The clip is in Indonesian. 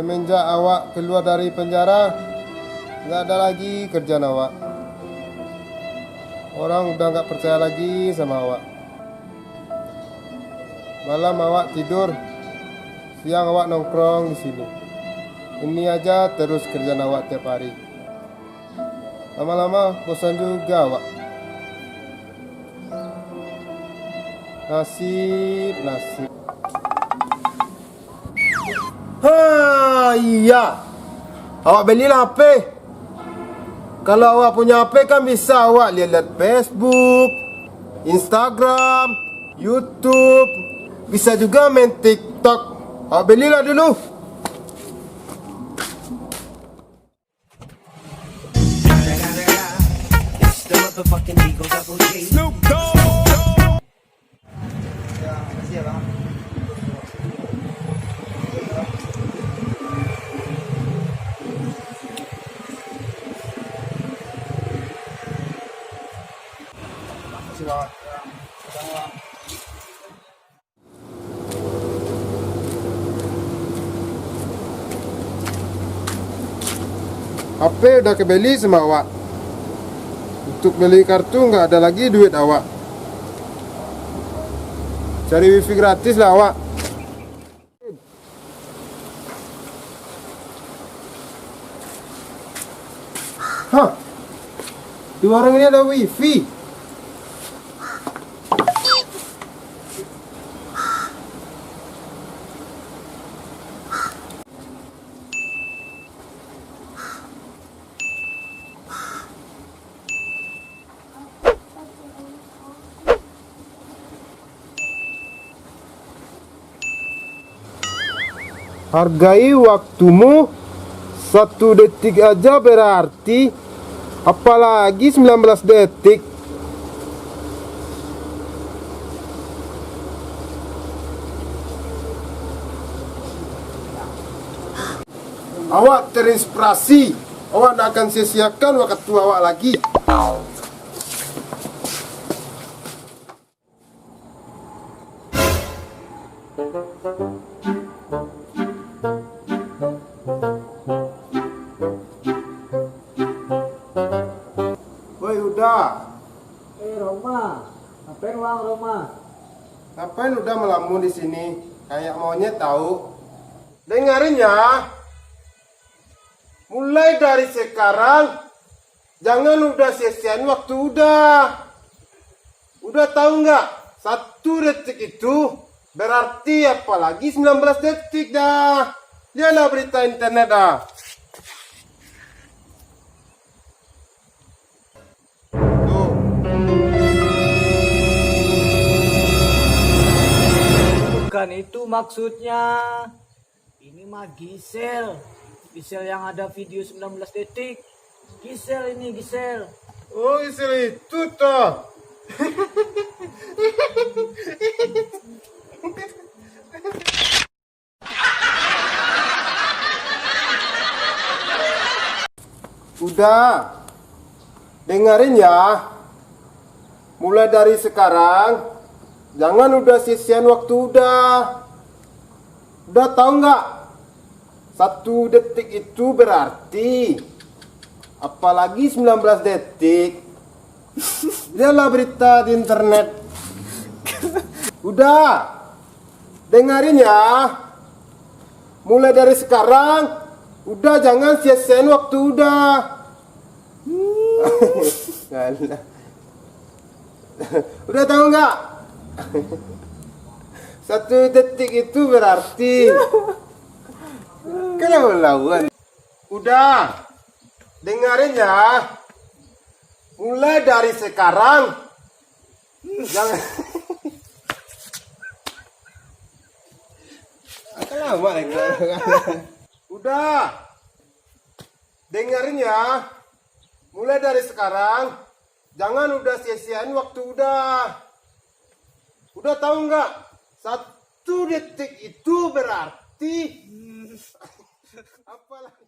Semenjak awak keluar dari penjara, nggak ada lagi kerjaan awak. Orang udah nggak percaya lagi sama awak. Malam awak tidur, siang awak nongkrong di sini. Ini aja terus kerjaan awak tiap hari. Lama-lama bosan juga awak. Nasib. Ha, iya. Awak belilah HP. Kalau awak punya HP kan bisa awak lihat-lihat Facebook, Instagram, YouTube, bisa juga main TikTok. Awak belilah dulu. Ya, makasih ya bang. Makasih bang. HP udah kebeli sama awak. Untuk beli kartu nggak ada lagi duit awak. Cari wifi gratis lah awak. Hah? Di warung ini ada wifi. Hargai waktumu. 1 detik aja berarti, apalagi 19 detik. Awak terinspirasi. Awak tidak akan sia-siakan waktu awak lagi. Woi udah. Roma, ngapain uang Roma? Ngapain udah melamun di sini? Kayak monyet tahu. Dengerin ya. Mulai dari sekarang, jangan udah sia-siain waktu udah. Udah tahu nggak? 1 detik itu berarti apalagi 19 detik dah. Lihatlah berita internet dah. Tuh. Bukan itu maksudnya. Ini mah Gisel. Gisel yang ada video 19 detik. Gisel ini Gisel. Oh, istri itu toh. Udah. Dengerin ya. Mulai dari sekarang, jangan udah sia-siain waktu udah. Udah tahu nggak? 1 detik itu berarti apalagi 19 detik. Lihatlah berita di internet. Udah. Dengerin ya. Mulai dari sekarang, udah jangan sia-siain waktu udah. Udah tahu nggak? 1 detik itu berarti. Kenapa lawan? Udah. Dengerin ya. Mulai dari sekarang, jangan. Lama lagi. Udah. Dengerin ya. Mulai dari sekarang, jangan udah sia-siain waktu udah. Udah tahu nggak? 1 detik itu berarti. Apalagi